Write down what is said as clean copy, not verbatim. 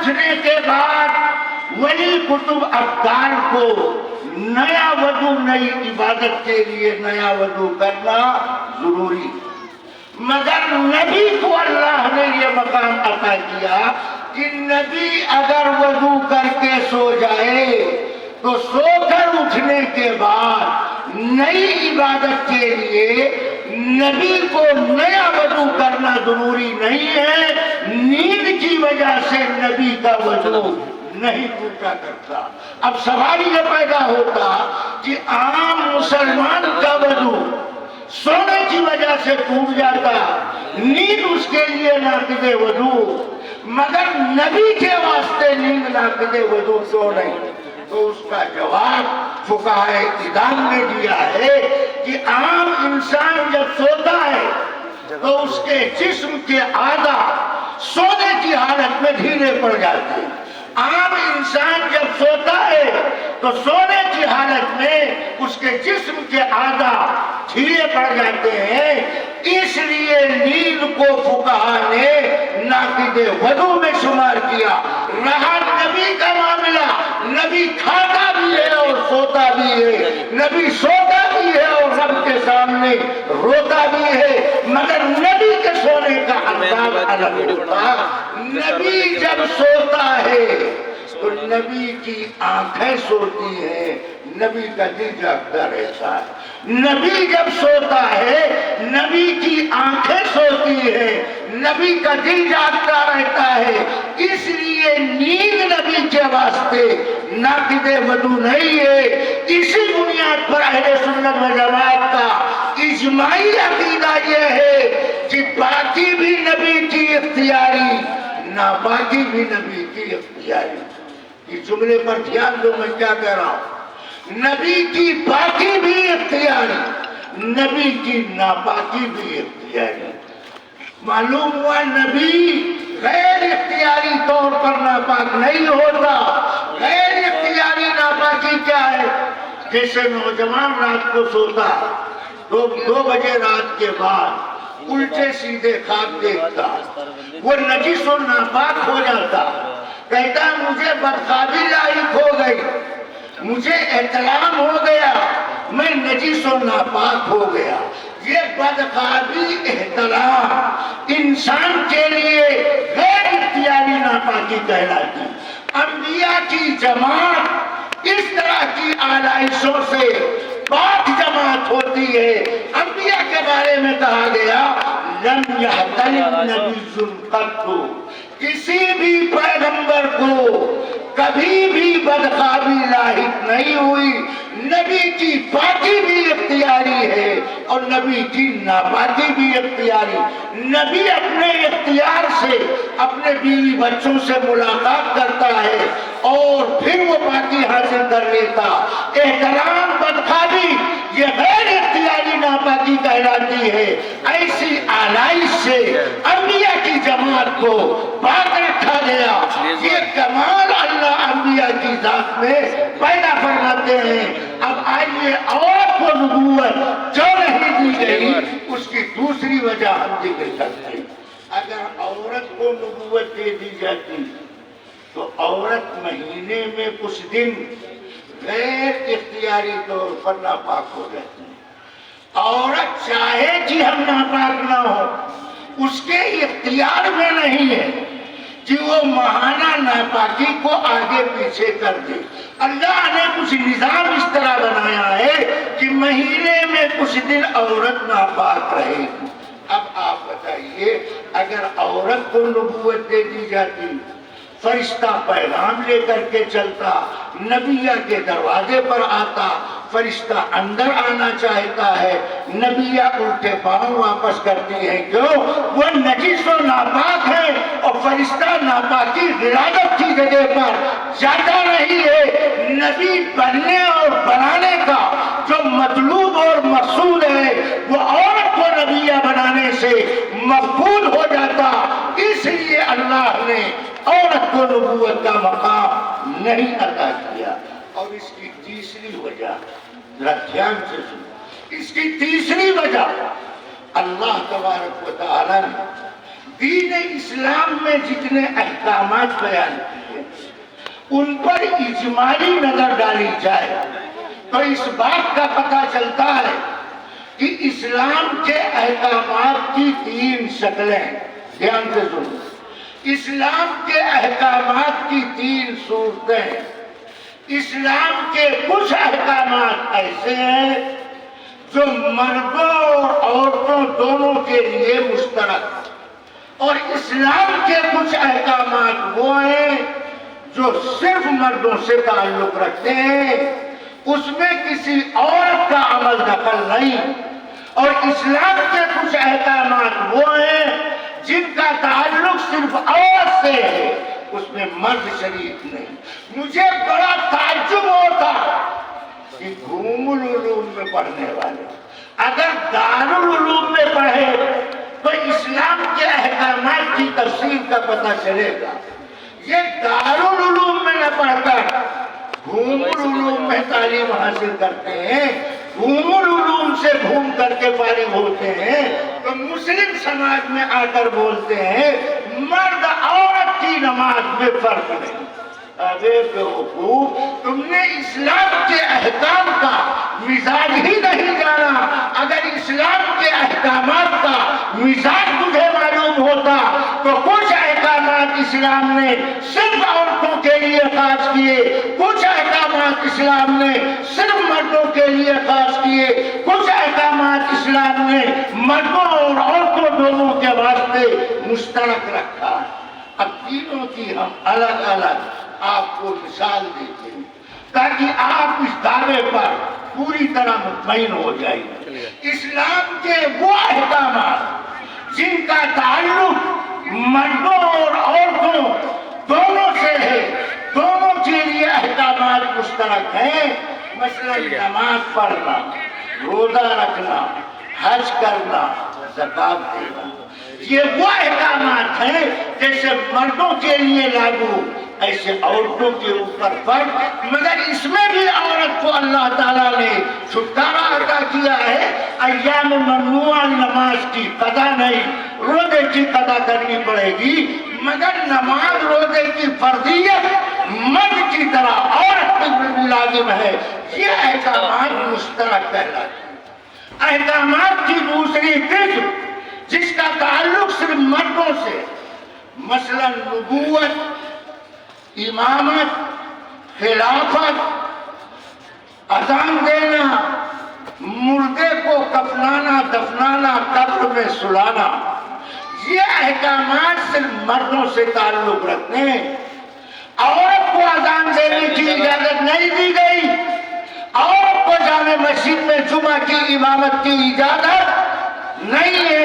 اٹھنے کے بعد ولی کتب افکار کو نیا وضو، نئی عبادت کے لیے نیا وضو کرنا ضروری، مگر نبی کو اللہ نے یہ مقام عطا کیا کہ نبی اگر وضو کر کے سو جائے تو سو کر اٹھنے کے بعد نئی عبادت کے لیے نبی کو نیا وضو کرنا ضروری نہیں ہے۔ نیند کی وجہ سے نبی کا وضو نہیں ٹوٹا کرتا۔ اب سوال یہ پیدا ہوتا کہ عام مسلمان کا وضو سونے کی وجہ سے ٹوٹ جاتا، نیند اس کے لیے ناقض وضو، مگر نبی کے واسطے نیند ناقض وضو کیوں نہیں؟ تو اس کا جواب فقہائے اعدام نے دیا ہے کہ عام انسان جب سوتا ہے تو اس کے جسم کے اعضاء سونے کی حالت میں ڈھیلے پڑ جاتے ہیں۔ عام انسان جب سوتا ہے تو سونے کی حالت میں اس کے جسم کے اعضاء ڈھیلے پڑ جاتے ہیں، اس لیے نیند کو فقہا نے ناقض وضو میں شمار کیا۔ رہا نبی کا معاملہ، نبی کھاتا بھی ہے اور سوتا بھی ہے، نبی سوتا بھی ہے اور رب کے سامنے روتا بھی ہے، مگر نبی کے سونے کا انداز الگ ہوتا۔ نبی جب سوتا ہے تو نبی کی آنکھیں سوتی ہیں، نبی کا دل جاگتا رہتا ہے۔ نبی جب سوتا ہے نبی کی آنکھیں سوتی ہیں، نبی کا دل جاگتا رہتا ہے، اس لیے نیند نبی کے واسطے ناقض وضو نہیں ہے۔ اسی بنیاد پر اہل سنت و جماعت کا اجماعی عقیدہ یہ ہے کہ پاکی بھی نبی کی اختیاری، ناپاکی بھی نبی کی اختیاری۔ اس جملے پر دھیان دو میں کیا کہہ رہا ہوں۔ نبی کی پاکی بھی اختیاری، نبی کی ناپاکی بھی اختیاری۔ معلوم ہوا نبی غیر اختیاری طور پر ناپاک نہیں ہوتا۔ غیر اختیاری ناپاکی کیا ہے؟ جیسے نوجوان رات کو سوتا تو 2 بجے رات کے بعد الٹے سیدھے خواب دیکھتا، وہ نجس و ناپاک ہو جاتا، کہتا مجھے بدخوابی لاحق ہو گئی، مجھے احتلام ہو گیا، میں نجس و ناپاک ہو گیا۔ یہ بدخوابی احتلام انسان کے لیے غیر اختیاری ناپاکی کہلاتی۔ انبیاء کی جماعت اس طرح کی آلائشوں سے پاک جماعت ہوتی ہے۔ انبیاء کے بارے میں کہا گیا لم یحتلم نبی قط، کسی بھی پیغمبر کو کبھی بھی بدخوابی لاحق نہیں ہوئی۔ نبی کی پاکی بھی اختیاری ہے اور نبی کی ناپاکی بھی اختیاری۔ نبی اپنے اختیار سے اپنے بیوی بچوں سے ملاقات کرتا ہے اور پھر وہ پاکی حاصل کر لیتا۔ احترام بدخوابی یہ غیر اختیاری ناپاکی کہلاتی ہے۔ ایسی آلائش سے انبیاء کی جماعت کو پاک رکھا گیا۔ یہ کمال اللہ انبیاء کی ذات میں پیدا فرماتے ہیں۔ اب آئیے عورت کو نبوت جو نہیں دی گئی اس کی دوسری وجہ ہم ذکر کرتے ہیں۔ اگر عورت کو نبوت دے دی جاتی تو عورت مہینے میں کچھ دن غیر اختیاری طور پر ناپاک ہو جاتی ہے۔ عورت چاہے کہ ہم ناپاک نہ ہو، اس کے اختیار میں نہیں ہے کہ وہ ماہانہ ناپاکی کو آگے پیچھے کر دے۔ اللہ نے کچھ نظام اس طرح بنایا ہے کہ مہینے میں کچھ دن عورت ناپاک رہے گی۔ اب آپ بتائیے اگر عورت کو نبوت دے دی جاتی، فرشتہ پیغام لے کر کے چلتا، نبیہ کے دروازے پر آتا، فرشتہ اندر آنا چاہتا ہے، نبیہ الٹے پاؤں واپس کرتی ہے، کیوں؟ وہ نجس و ناپاک ہے اور فرشتہ ناپاکی غلاظت کی جگہ پر جاتا نہیں ہے۔ نبی بننے اور بنانے کا جو مطلوب اور مقصود ہے وہ عورت کو نبیہ بنانے سے مقبول ہو جاتا، اس لیے اللہ نے عورت کو نبوت کا مقام نہیں عطا کیا۔ اور اس کی تیسری وجہ ذرا دھیان سے سنو، اس کی تیسری وجہ اللہ تبارک و تعالی نے دین اسلام میں جتنے احکامات بیان کیے ان پر اجمالی نظر ڈالی جائے تو اس بات کا پتہ چلتا ہے کہ اسلام کے احکامات کی 3 شکلیں، دھیان سے سنو، اسلام کے احکامات کی 3 صورتیں۔ اسلام کے کچھ احکامات ایسے ہیں جو مردوں اور عورتوں دونوں کے لیے مشترک، اور اسلام کے کچھ احکامات وہ ہیں جو صرف مردوں سے تعلق رکھتے ہیں، اس میں کسی عورت کا عمل دخل نہیں، اور اسلام کے کچھ احکامات وہ ہیں جن کا تعلق صرف عورت سے ہے، اس میں مرد شریک نہیں۔ مجھے بڑا تعجب ہوتا کہ العلوم میں پڑھنے والے اگر دارالعلوم میں پڑھے تو اسلام کے احکامات کی تفسیر کا پتہ چلے گا، یہ دارالعلوم میں نہ پڑھ کر العلوم میں تعلیم حاصل کرتے ہیں، العلوم سے گھوم کر کے فارغ ہوتے ہیں تو مسلم سماج میں آ کر بولتے ہیں مرد عورت کی نماز میں فرق نہیں۔ ارے بیوقوف، تم نے اسلام کے احکام کا مزاج ہی نہیں جانا۔ اگر اسلام کے احکامات کا مزاج تجھے معلوم ہوتا تو کچھ احکامات اسلام نے صرف عورتوں کے لیے خاص کیے، کچھ احکامات اسلام نے صرف مردوں کے لیے خاص کیے، کچھ احکامات اسلام نے مردوں اور عورتوں دونوں کے واسطے مشترک رکھا۔ اب تینوں کی ہم الگ الگ آپ کو مثال دیتے ہیں تاکہ آپ اس دعوے پر پوری طرح مطمئن ہو جائیں۔ اسلام کے وہ احکامات جن کا تعلق مردوں اور عورتوں دونوں سے ہے، دونوں کے لیے احکامات مشترک ہیں، مثلا نماز پڑھنا، روزہ رکھنا، حج کرنا، زکات دینا، یہ وہ احکامات ہیں جیسے مردوں کے لیے لاگو ایسے عورتوں کے اوپر فرق، مگر اس میں بھی عورت کو اللہ تعالیٰ نے چھٹکارا عطا کیا ہے۔ ایام ممنوعہ نماز کی قضا نہیں، روزے کی قضا کرنی پڑے گی، مگر نماز روزے کی فرضیت مرد کی طرح عورت پر بھی لازم ہے۔ یہ احکامات مشترک کہلاتے ہیں۔ احکامات کی دوسری قسم جس کا تعلق صرف مردوں سے، مثلا نبوت، امامت، خلافت، اذان دینا، مردے کو کفنانا دفنانا، قبر میں سلانا، یہ احکامات صرف مردوں سے تعلق رکھتے ہیں۔ عورت کو اذان دینے کی اجازت نہیں دی گئی، عورت کو جامع مسجد میں جمعہ کی امامت کی اجازت نہیں ہے،